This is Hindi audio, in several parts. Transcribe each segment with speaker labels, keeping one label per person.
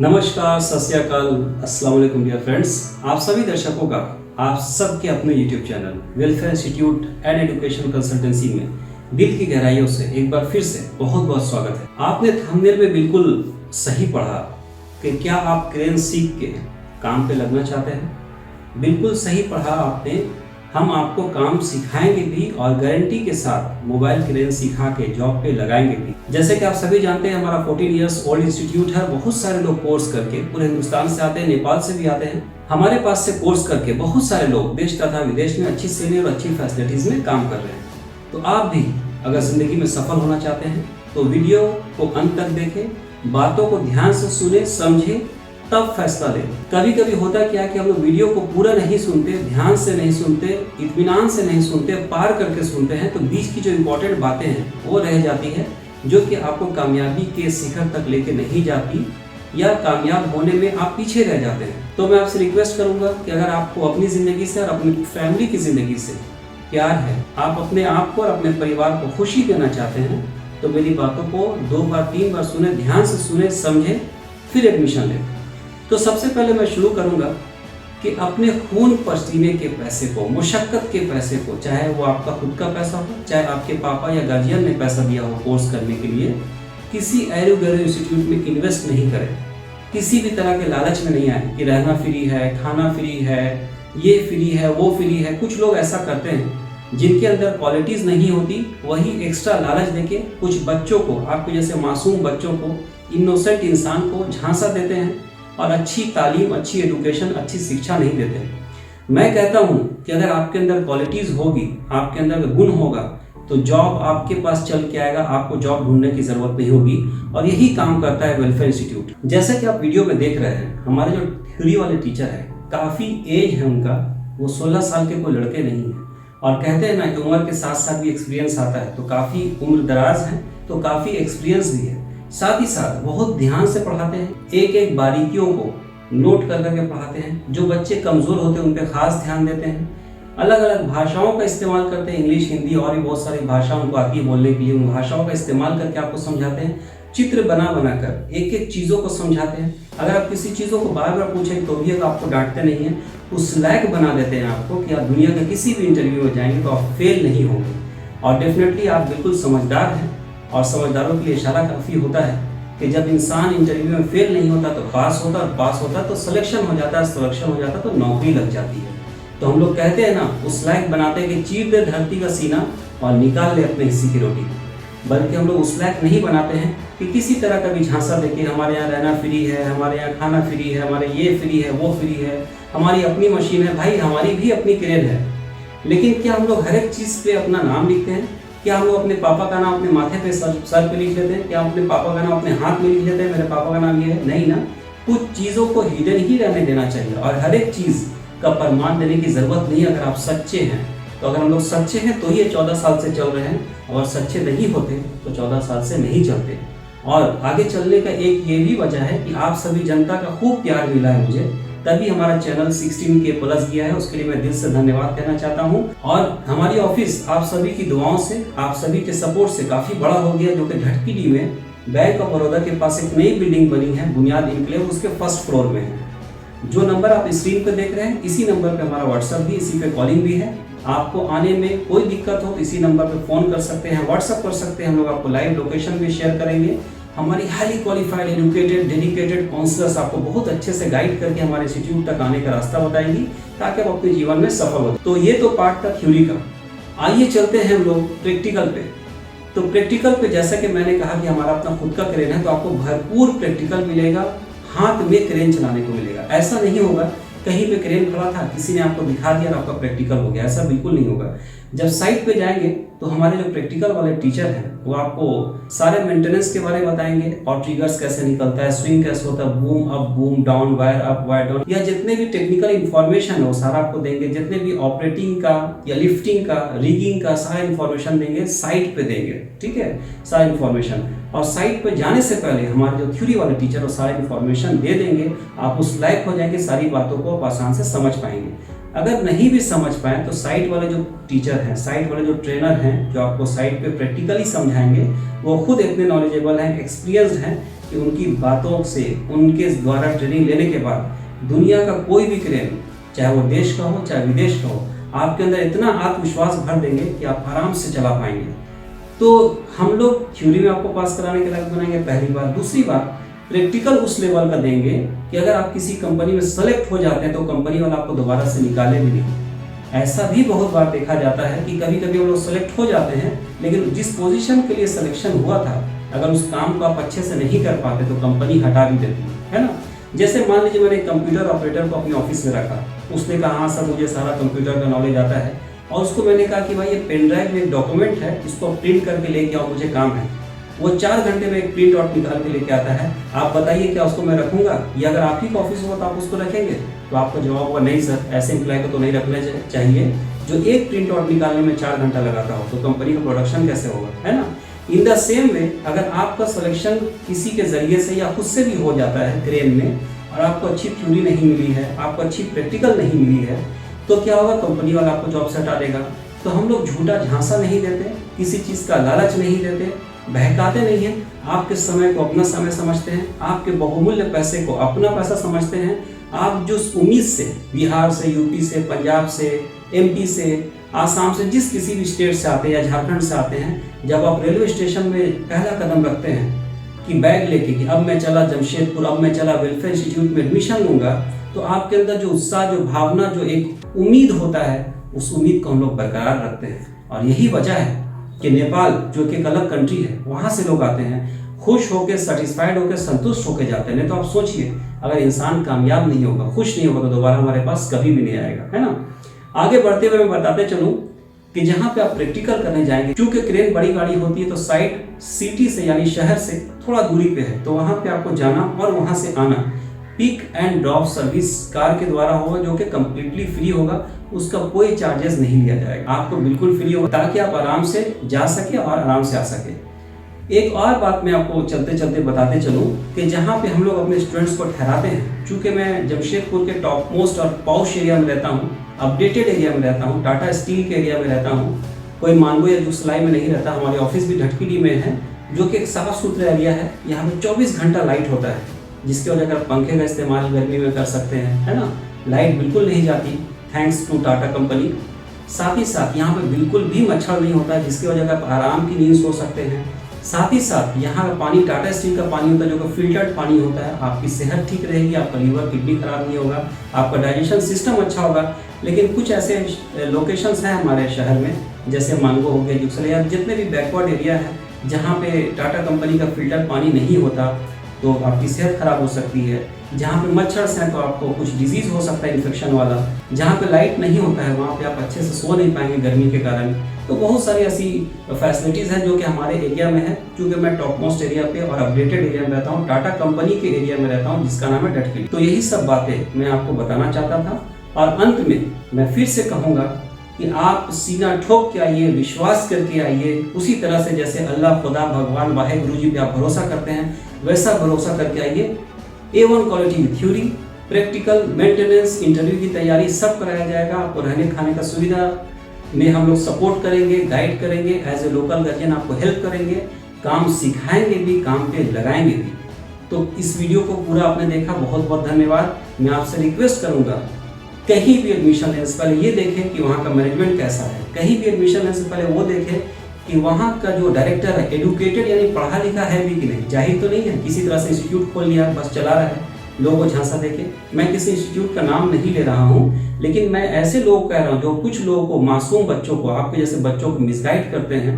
Speaker 1: नमस्कार, सत श्री अकाल, अस्सलाम वालेकुम डियर फ्रेंड्स। आप सभी दर्शकों का आप सबके अपने YouTube channel welfare institute and education consultancy में दिल की गहराइयों से एक बार फिर से बहुत बहुत स्वागत है। आपने थंबनेल में बिल्कुल सही पढ़ा कि क्या आप क्रेन सीख के काम पे लगना चाहते हैं। बिल्कुल सही पढ़ा आपने। हम आपको काम सिखाएंगे भी और गारंटी के साथ मोबाइल क्रेन सिखा के जॉब पे लगाएंगे भी। जैसे कि आप सभी जानते हैं, हमारा 14 इयर्स ओल्ड इंस्टीट्यूट है। बहुत सारे लोग कोर्स करके पूरे हिंदुस्तान से आते हैं, नेपाल से भी आते हैं। हमारे पास से कोर्स करके बहुत सारे लोग देश तथा विदेश में अच्छी सैलरी और अच्छी फैसिलिटीज में काम कर रहे हैं। तो आप भी अगर जिंदगी में सफल होना चाहते हैं तो वीडियो को अंत तक देखें, बातों को ध्यान से सुने, समझे, तब फैसला लें। कभी कभी होता क्या कि हम लोग वीडियो को पूरा नहीं सुनते, ध्यान से नहीं सुनते, इत्मीनान से नहीं सुनते, पार करके सुनते हैं, तो बीच की जो इम्पोर्टेंट बातें हैं वो रह जाती है, जो कि आपको कामयाबी के शिखर तक लेके नहीं जाती या कामयाब होने में आप पीछे रह जाते हैं। तो मैं आपसे रिक्वेस्ट करूंगा कि अगर आपको अपनी ज़िंदगी से और अपनी फैमिली की ज़िंदगी से प्यार है, आप अपने आप को और अपने परिवार को खुशी देना चाहते हैं, तो मेरी बातों को 2 बार 3 बार सुने, ध्यान से सुने, समझें, फिर एडमिशन लें। तो सबसे पहले मैं शुरू करूंगा कि अपने खून पसीने के पैसे को, मुशक्कत के पैसे को, चाहे वो आपका खुद का पैसा हो, चाहे आपके पापा या गार्जियन ने पैसा दिया हो कोर्स करने के लिए, किसी एरो गैरो इंस्टीट्यूट में इन्वेस्ट नहीं करें। किसी भी तरह के लालच में नहीं आए कि रहना फ्री है, खाना फ्री है, ये फ्री है, वो फ्री है। कुछ लोग ऐसा करते हैं जिनके अंदर क्वालिटीज़ नहीं होती, वही एक्स्ट्रा लालच देके कुछ बच्चों को, आपके जैसे मासूम बच्चों को, इनोसेंट इंसान को झांसा देते हैं और अच्छी तालीम, अच्छी एजुकेशन, अच्छी शिक्षा नहीं देते। मैं कहता हूँ कि अगर आपके अंदर क्वालिटीज़ होगी, आपके अंदर गुण होगा, तो जॉब आपके पास चल के आएगा, आपको जॉब ढूंढने की ज़रूरत नहीं होगी। और यही काम करता है वेलफेयर इंस्टीट्यूट। जैसे कि आप वीडियो में देख रहे हैं, हमारे जो थ्योरी वाले टीचर है, काफ़ी एज है उनका, वो 16 साल के कोई लड़के नहीं हैं। और कहते हैं ना कि उम्र के साथ साथ भी एक्सपीरियंस आता है, तो काफ़ी उम्र दराज है, तो काफ़ी एक्सपीरियंस भी है। साथ ही साथ बहुत ध्यान से पढ़ाते हैं, एक एक बारीकियों को नोट कर करके पढ़ाते हैं। जो बच्चे कमज़ोर होते हैं उन पर खास ध्यान देते हैं। अलग अलग भाषाओं का इस्तेमाल करते हैं, इंग्लिश, हिंदी और भी बहुत सारी भाषा उनको आती है बोलने के लिए। उन भाषाओं का इस्तेमाल करके आपको समझाते हैं। चित्र बना बनाकर एक एक चीज़ों को समझाते हैं। अगर आप किसी चीज़ों को बार बार पूछें तो भी आपको डांटते नहीं हैं, उस लायक बना देते हैं आपको कि आप दुनिया के किसी भी इंटरव्यू में जाएंगे तो आप फेल नहीं होंगे। और डेफिनेटली आप बिल्कुल समझदार हैं, और समझदारों के लिए इशारा काफ़ी होता है कि जब इंसान इंटरव्यू में फेल नहीं होता तो पास होता, और पास होता तो सिलेक्शन हो जाता है, सिलेक्शन हो जाता तो नौकरी लग जाती है। तो हम लोग कहते हैं ना, उस लायक बनाते हैं कि चीर दे धरती का सीना और निकाल ले अपने हिस्से की रोटी। बल्कि हम लोग उस लायक नहीं बनाते हैं कि किसी तरह का भी झांसा देके हमारे यहाँ रहना फ्री है, हमारे यहाँ खाना फ्री है, हमारे ये फ्री है, वो फ्री है, हमारी अपनी मशीन है। भाई, हमारी भी अपनी क्रेन है, लेकिन क्या हम लोग हर एक चीज़ पे अपना नाम लिखते हैं? क्या हम लोग अपने पापा का नाम अपने माथे पे, सर पे लिख लेते हैं? क्या अपने पापा का नाम अपने हाथ में लिख लेते हैं, मेरे पापा का नाम ये है? नहीं ना। कुछ चीज़ों को हिडन ही रहने देना चाहिए, और हर एक चीज़ का प्रमाण देने की ज़रूरत नहीं। अगर आप सच्चे हैं तो, अगर हम लोग सच्चे हैं तो ये 14 साल से चल रहे हैं, और सच्चे नहीं होते तो 14 साल से नहीं चलते। और आगे चलने का एक ये भी वजह है कि आप सभी जनता का खूब प्यार मिला है मुझे, तभी हमारा चैनल 16K प्लस गया है। उसके लिए मैं दिल से धन्यवाद कहना चाहता हूं। और हमारी ऑफिस आप सभी की दुआओं से, आप सभी के सपोर्ट से काफ़ी बड़ा हो गया, जो कि झटकीडी में बैंक ऑफ बड़ौदा के पास एक नई बिल्डिंग बनी है, बुनियाद इनक्लेव, उसके फर्स्ट फ्लोर में है। जो नंबर आप स्क्रीन पर देख रहे हैं, इसी नंबर पर हमारा व्हाट्सअप भी, इसी पे कॉलिंग भी है। आपको आने में कोई दिक्कत हो तो इसी नंबर पर फ़ोन कर सकते हैं, व्हाट्सअप कर सकते हैं। हम लोग आपको लाइव लोकेशन भी शेयर करेंगे। हमारी highly qualified, educated, dedicated counsellors आपको बहुत अच्छे से गाइड करके हमारे इंस्टीट्यूट तक आने का रास्ता बताएंगी, ताकि आप अपने जीवन में सफल हो। तो ये तो पार्ट था थ्योरी का। आइए चलते हैं हम लोग प्रैक्टिकल पे। तो प्रैक्टिकल पे, जैसा कि मैंने कहा कि हमारा अपना खुद का क्रेन है, तो आपको भरपूर प्रैक्टिकल मिलेगा, हाथ में क्रेन चलाने को मिलेगा। ऐसा नहीं होगा कहीं पे क्रेन खड़ा था, किसी ने आपको दिखा दिया और आपका प्रैक्टिकल हो गया, ऐसा बिल्कुल नहीं होगा। जब साइट पे जाएंगे तो हमारे जो प्रैक्टिकल वाले टीचर हैं वो आपको सारे मेंटेनेंस के बारे में बताएंगे, और ट्रिगर्स कैसे निकलता है, स्विंग कैसे होता है, boom up, boom down, wire up, wire down, या जितने भी टेक्निकल इन्फॉर्मेशन है वो सारा आपको देंगे। जितने भी ऑपरेटिंग का या लिफ्टिंग का, रिगिंग का सारा इन्फॉर्मेशन देंगे, साइट पे देंगे, ठीक है, सारा इन्फॉर्मेशन। और साइट पे जाने से पहले हमारे जो थ्योरी वाले टीचर वो सारा इन्फॉर्मेशन दे देंगे। आप उस लायक हो जाएंगे, सारी बातों को आप आसान से समझ पाएंगे। अगर नहीं भी समझ पाए तो साइट वाले जो टीचर हैं, साइट वाले जो ट्रेनर हैं, जो आपको साइट पे प्रैक्टिकली समझाएंगे, वो खुद इतने नॉलेजेबल हैं, एक्सपीरियंस्ड हैं कि उनकी बातों से, उनके द्वारा ट्रेनिंग लेने के बाद दुनिया का कोई भी क्रेन, चाहे वो देश का हो चाहे विदेश का हो, आपके अंदर इतना आत्मविश्वास भर देंगे कि आप आराम से चला पाएंगे। तो हम लोग थ्योरी में आपको पास कराने के लायक बनाएंगे, पहली बात। दूसरी बात, प्रैक्टिकल उस लेवल का देंगे कि अगर आप किसी कंपनी में सेलेक्ट हो जाते हैं तो कंपनी वाला आपको दोबारा से निकाले भी नहीं। ऐसा भी बहुत बार देखा जाता है कि कभी कभी हम लोग सेलेक्ट हो जाते हैं, लेकिन जिस पोजीशन के लिए सिलेक्शन हुआ था, अगर उस काम को आप अच्छे से नहीं कर पाते तो कंपनी हटा भी देती है ना। जैसे मान लीजिए मैंने एक कंप्यूटर ऑपरेटर को अपने ऑफिस में रखा, उसने कहा हाँ सर मुझे सारा कंप्यूटर का नॉलेज आता है, और उसको मैंने कहा कि भाई ये पेन ड्राइव में एक डॉक्यूमेंट है, इसको प्रिंट करके लेके आओ, मुझे काम है। वो 4 घंटे में एक प्रिंट आउट निकाल के लेके आता है। आप बताइए क्या उसको मैं रखूंगा, या अगर आप ही का ऑफिस होगा तो आप उसको रखेंगे? तो आपका जवाब होगा नहीं सर, ऐसे एम्प्लॉय को तो नहीं रखना चाहिए जो एक प्रिंट आउट निकालने में 4 घंटा लगाता हो, तो कंपनी का प्रोडक्शन कैसे होगा, है ना। इन द सेम वे, अगर आपका सिलेक्शन किसी के जरिए से या खुद से भी हो जाता है क्रेन में, और आपको अच्छी थ्योरी नहीं मिली है, आपको अच्छी प्रैक्टिकल नहीं मिली है, तो क्या होगा, कंपनी वाला आपको जॉब से हटा देगा। तो हम लोग झूठा झांसा नहीं देते, किसी चीज़ का लालच नहीं देते, बहकाते नहीं हैं, आपके समय को अपना समय समझते हैं, आपके बहुमूल्य पैसे को अपना पैसा समझते हैं। आप जो उम्मीद से, बिहार से, यूपी से, पंजाब से, एमपी से, आसाम से, जिस किसी भी स्टेट से आते हैं या झारखंड से आते हैं, जब आप रेलवे स्टेशन में पहला कदम रखते हैं कि बैग लेके कि अब मैं चला जमशेदपुर, अब मैं चला वेलफेयर इंस्टीट्यूट में एडमिशन लूंगा, तो आपके अंदर जो उत्साह, जो भावना, जो एक उम्मीद होता है, उस उम्मीद को हम लोग बरकरार रखते हैं। और यही वजह है कि नेपाल जो कि एक अलग कंट्री है, वहाँ से लोग आते हैं, खुश होकर, सेटिस्फाइड होकर, संतुष्ट होकर जाते हैं। नहीं तो आप सोचिए, अगर इंसान कामयाब नहीं होगा, खुश नहीं होगा, तो दोबारा हमारे पास कभी भी नहीं आएगा, है ना। आगे बढ़ते हुए मैं बताते चलूँ कि जहाँ पे आप प्रैक्टिकल करने जाएंगे, क्योंकि क्रेन बड़ी गाड़ी होती है, तो साइट सिटी से यानी शहर से थोड़ा दूरी पे है, तो वहाँ पे आपको जाना और वहाँ से आना pick and drop service car के द्वारा होगा, जो कि कम्प्लीटली फ्री होगा, उसका कोई चार्जेस नहीं लिया जाएगा, आपको बिल्कुल फ्री होगा, ताकि आप आराम से जा सके और आराम से आ सके। एक और बात मैं आपको चलते चलते बताते चलूँ कि जहाँ पे हम लोग अपने स्टूडेंट्स को ठहराते हैं, चूँकि मैं जमशेदपुर के टॉप मोस्ट और पॉश एरिया में रहता हूँ, अपडेटेड एरिया में रहता हूँ, टाटा स्टील के एरिया में रहता हूँ, कोई मानगो या जुगसलाई में नहीं रहता। हमारे ऑफिस भी ढटकीडी में है, जो कि एक साफ सुथरा एरिया है। यहाँ पे 24 घंटा लाइट होता है, जिसकी वजह से पंखे का इस्तेमाल गर्मी में कर सकते हैं, है ना। लाइट बिल्कुल नहीं जाती, थैंक्स टू टाटा कंपनी। साथ ही साथ यहाँ पे बिल्कुल भी मच्छर नहीं होता है, जिसकी वजह से आप आराम की नींद सो सकते हैं। साथ ही साथ यहाँ का पानी टाटा स्टील का पानी होता है, जो कि फिल्टर्ड पानी होता है। आपकी सेहत ठीक रहेगी, आपका लीवर किडनी खराब नहीं होगा, आपका डाइजेशन सिस्टम अच्छा होगा। लेकिन कुछ ऐसे लोकेशंस हैं हमारे शहर में, जैसे मानगो हो गया, जुगसलाई, या जितने भी बैकवर्ड एरिया है जहाँ पे टाटा कंपनी का फिल्टर पानी नहीं होता, तो आपकी सेहत खराब हो सकती है। जहाँ पे मच्छर हैं तो आपको कुछ डिजीज़ हो सकता है इन्फेक्शन वाला। जहाँ पे लाइट नहीं होता है वहाँ पे आप अच्छे से सो नहीं पाएंगे गर्मी के कारण। तो बहुत सारी ऐसी फैसिलिटीज़ हैं जो कि हमारे एरिया में है, क्योंकि मैं टॉप मोस्ट एरिया पे और अपडेटेड एरिया में रहता हूँ, टाटा कंपनी के एरिया में रहता हूँ, जिसका नाम है ढटकीडी। तो यही सब बातें मैं आपको बताना चाहता था। और अंत में मैं फिर से कहूँगा कि आप सीना ठोक के आइए, विश्वास करके आइए, उसी तरह से जैसे अल्लाह, खुदा, भगवान, वाहेगुरु जी पे आप भरोसा करते हैं, वैसा भरोसा करके आइए। A1 क्वालिटी की थ्योरी, प्रैक्टिकल, मेंटेनेंस, इंटरव्यू की तैयारी सब कराया जाएगा। आपको रहने खाने का सुविधा में हम लोग सपोर्ट करेंगे, गाइड करेंगे, एज ए लोकल गार्जियन आपको हेल्प करेंगे, काम सिखाएंगे भी, काम पे लगाएंगे भी। तो इस वीडियो को पूरा आपने देखा, बहुत बहुत धन्यवाद। मैं आपसे रिक्वेस्ट करूंगा, कहीं भी एडमिशन लेने से पहले ये देखें कि वहाँ का मैनेजमेंट कैसा है। कहीं भी एडमिशन लेने से पहले वो देखें कि वहाँ का जो डायरेक्टर है एडुकेटेड यानी पढ़ा लिखा है भी कि नहीं, जाहिर तो नहीं है किसी तरह से इंस्टीट्यूट खोल लिया बस चला रहा है, लोगों को झांसा देके। मैं किसी इंस्टीट्यूट का नाम नहीं ले रहा हूँ, लेकिन मैं ऐसे लोग कह रहा हूँ जो कुछ लोगों को, मासूम बच्चों को, आपके जैसे बच्चों को मिसगाइड करते हैं।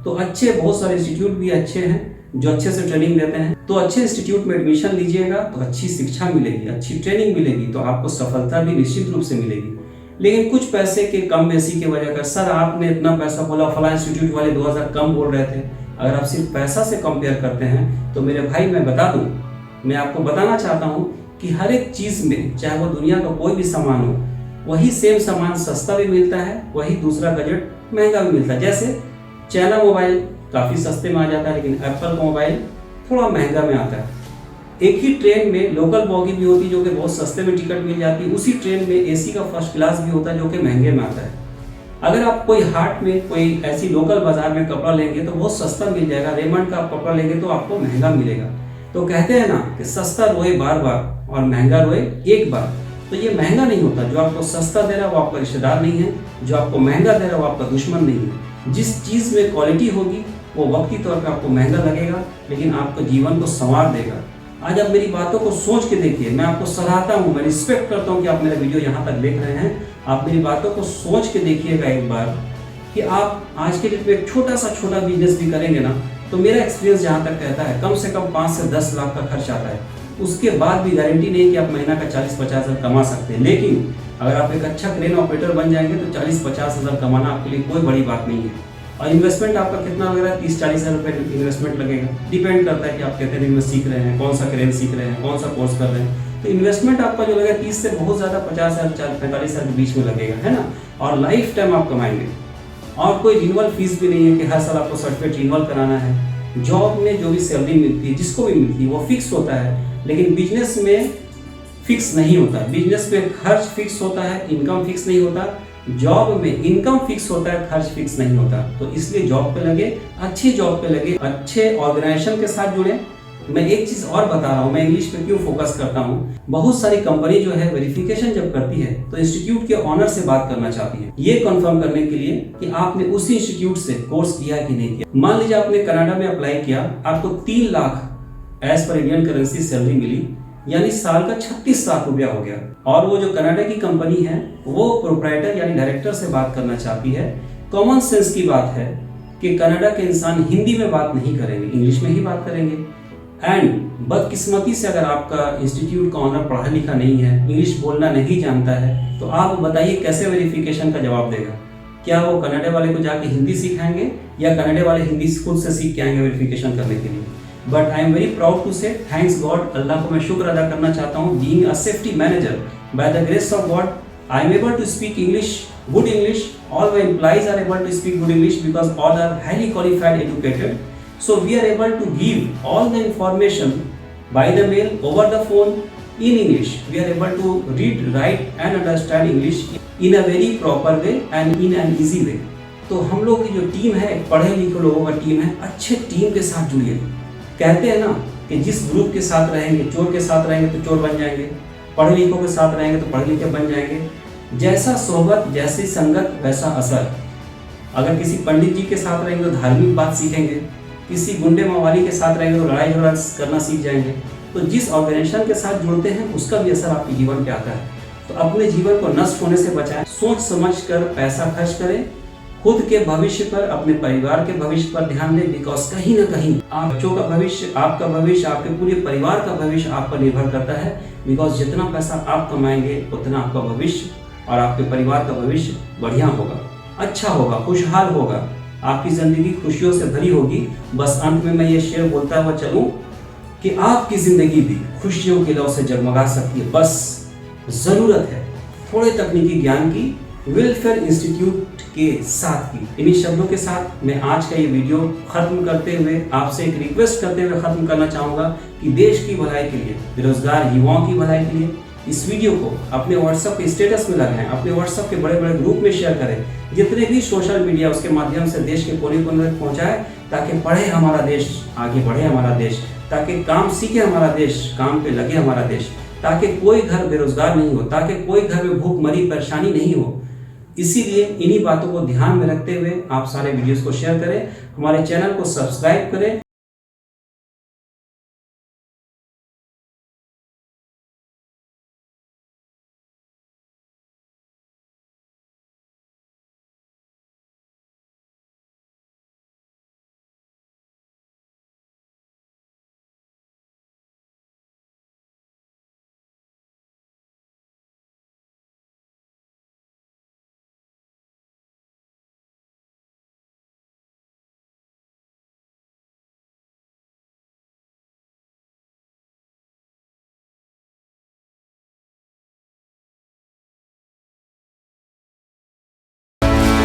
Speaker 1: तो अच्छे बहुत सारे इंस्टीट्यूट भी अच्छे हैं जो अच्छे से ट्रेनिंग देते हैं। तो अच्छे इंस्टीट्यूट में एडमिशन लीजिएगा तो अच्छी शिक्षा मिलेगी, अच्छी ट्रेनिंग मिलेगी, तो आपको सफलता भी निश्चित रूप से मिलेगी। लेकिन कुछ पैसे के कम बेसी की वजह कर, सर आपने इतना पैसा बोला, फला इंस्टीट्यूट वाले 2000 कम बोल रहे थे। अगर आप सिर्फ पैसा से कंपेयर करते हैं तो मेरे भाई मैं बता दूं, मैं आपको बताना चाहता हूं कि हर एक चीज़ में, चाहे वो दुनिया का कोई भी सामान हो, वही सेम सामान सस्ता भी मिलता है, वही दूसरा गैजेट महंगा भी मिलता है। जैसे चाइना मोबाइल काफ़ी सस्ते में आ जाता है, लेकिन एप्पल का मोबाइल थोड़ा महंगा में आता है। एक ही ट्रेन में लोकल बॉगी भी होती है जो कि बहुत सस्ते में टिकट मिल जाती है, उसी ट्रेन में एसी का फर्स्ट क्लास भी होता है जो कि महंगे में आता है। अगर आप कोई हाट में कोई ऐसी लोकल बाजार में कपड़ा लेंगे तो बहुत सस्ता मिल जाएगा, रेमंड का आप कपड़ा लेंगे तो आपको महंगा मिलेगा। तो कहते हैं ना कि सस्ता रोए बार बार और महंगा रोए एक बार। तो ये महंगा नहीं होता, जो आपको सस्ता दे रहा है वो आपका रिश्तेदार नहीं है, जो आपको महंगा दे रहा है वो आपका दुश्मन नहीं है। जिस चीज़ में क्वालिटी होगी वो वक्ती तौर पर आपको महंगा लगेगा, लेकिन आपके जीवन को संवार देगा। आज आप मेरी बातों को सोच के देखिए, मैं आपको सराहता हूँ, मैं रिस्पेक्ट करता हूँ कि आप मेरा वीडियो यहाँ तक देख रहे हैं। आप मेरी बातों को सोच के देखिएगा एक बार कि आप आज के डेट में एक छोटा बिजनेस भी करेंगे ना, तो मेरा एक्सपीरियंस जहाँ तक कहता है कम से कम 5 से 10 लाख का खर्च आता है। उसके बाद भी गारंटी नहीं कि आप महीना का 40-50 हज़ार कमा सकते हैं, लेकिन अगर आप एक अच्छा क्रेन ऑपरेटर बन जाएंगे तो 40-50 हज़ार कमाना आपके लिए कोई बड़ी बात नहीं है। और इन्वेस्टमेंट आपका कितना लग रहा है, 30-40 हज़ार रुपये इन्वेस्टमेंट लगेगा। डिपेंड करता है कि आप कितने दिन में सीख रहे हैं, कौन सा क्रेन सीख रहे हैं, कौन सा कोर्स कर रहे हैं। तो इन्वेस्टमेंट आपका जो लगेगा 30 से बहुत ज़्यादा 50 हज़ार 45 हज़ार के बीच में लगेगा, है ना। और लाइफ टाइम आप कमाएंगे और कोई रिन्यूअल फीस भी नहीं है कि हर साल आपको सर्टिफिकेट रिन्यूअल कराना है। जॉब में जो भी सैलरी मिलती है, जिसको भी मिलती है, वो फिक्स होता है, लेकिन बिजनेस में फिक्स नहीं होता। बिजनेस में खर्च फिक्स होता है, इनकम फिक्स नहीं होता। जॉब में इनकम फिक्स होता है, खर्च फिक्स नहीं होता। तो इसलिए जॉब पे लगे, अच्छी जॉब पे लगे, अच्छे ऑर्गेनाइजेशन के साथ जुड़े। मैं एक चीज और बता रहा हूँ, मैं इंग्लिश पे क्यों फोकस करता हूँ। बहुत सारी कंपनी जो है वेरिफिकेशन जब करती है तो इंस्टीट्यूट के ऑनर से बात करना चाहती है, ये कंफर्म करने के लिए कि आपने उसी इंस्टीट्यूट से कोर्स किया है कि नहीं किया। मान लीजिए आपने कनाडा में अप्लाई किया, आपको 3 lakh as per Indian currency salary मिली, यानी साल का 36 लाख रुपया हो गया। और वो जो कनाडा की कंपनी है वो प्रोप्राइटर यानी डायरेक्टर से बात करना चाहती है। कॉमन सेंस की बात है कि कनाडा के इंसान हिंदी में बात नहीं करेंगे, इंग्लिश में ही बात करेंगे। एंड बदकिस्मती से अगर आपका इंस्टीट्यूट का ऑनर पढ़ा लिखा नहीं है, इंग्लिश बोलना नहीं जानता है, तो आप बताइए कैसे वेरिफिकेशन का जवाब देगा। क्या वो कनाडा वाले को जाके हिंदी सिखाएंगे या कनाडा वाले हिंदी खुद से सीख के आएंगे वेरिफिकेशन करने के लिए। But I am very proud to say thanks God, Allah को मैं शुक्र अदा करना चाहता हूँ। Being a safety manager by the grace of God, I am able to speak English, good English. All my employees are able to speak good English because all are highly qualified educated. So we are able to give all the information by the mail, over the phone, in English. We are able to read, write and understand English in a very proper way and in an easy way. तो हम लोग की जो टीम है, पढ़े लिखे लोगों का टीम है, अच्छे टीम के साथ जुड़िए। कहते हैं ना कि जिस ग्रुप के साथ रहेंगे, चोर के साथ रहेंगे तो चोर बन जाएंगे, पढ़े लिखों के साथ रहेंगे तो पढ़े लिखे बन जाएंगे। जैसा सोहबत, जैसी संगत, वैसा असर। अगर किसी पंडित जी के साथ रहेंगे तो धार्मिक बात सीखेंगे, किसी गुंडे मवाली के साथ रहेंगे तो लड़ाई झगड़ा करना सीख जाएंगे। तो जिस ऑर्गेनाइजेशन के साथ जुड़ते हैं उसका भी असर आपके जीवन पे आता है। तो अपने जीवन को नष्ट होने से बचाएं, सोच समझ कर पैसा खर्च करें, खुद के भविष्य पर, अपने परिवार के भविष्य पर ध्यान दें। बिकॉज कहीं ना कहीं आप बच्चों का भविष्य, आपका भविष्य, आपके पूरे परिवार का भविष्य आप पर निर्भर करता है। बिकॉज जितना पैसा आप कमाएंगे उतना आपका भविष्य और आपके परिवार का भविष्य बढ़िया होगा, अच्छा होगा, खुशहाल होगा, आपकी जिंदगी खुशियों से भरी होगी। बस अंत में मैं ये शेर बोलता हुआ चलूं कि आपकी जिंदगी भी खुशियों के लौ से जगमगा सकती है। बस जरूरत है थोड़े तकनीकी ज्ञान की, वेलफेयर इंस्टीट्यूट के साथ की। इन्हीं शब्दों के साथ मैं आज का ये वीडियो खत्म करते हुए आपसे एक रिक्वेस्ट करते हुए खत्म करना चाहूँगा कि देश की भलाई के लिए, बेरोजगार युवाओं की भलाई के लिए इस वीडियो को अपने व्हाट्सएप के स्टेटस में लगाएं, अपने व्हाट्सएप के बड़े बड़े ग्रुप में शेयर करें, जितने भी सोशल मीडिया उसके माध्यम से देश के कोने कोने तक पहुँचाएं, ताकि पढ़े हमारा देश, आगे बढ़े हमारा देश, ताकि काम सीखे हमारा देश, काम पे लगे हमारा देश, ताकि कोई घर बेरोजगार नहीं हो, ताकि कोई घर में भूखमरी परेशानी नहीं हो। इसीलिए इन्हीं बातों को ध्यान में रखते हुए आप सारे वीडियोस को शेयर करें, हमारे चैनल को सब्सक्राइब करें।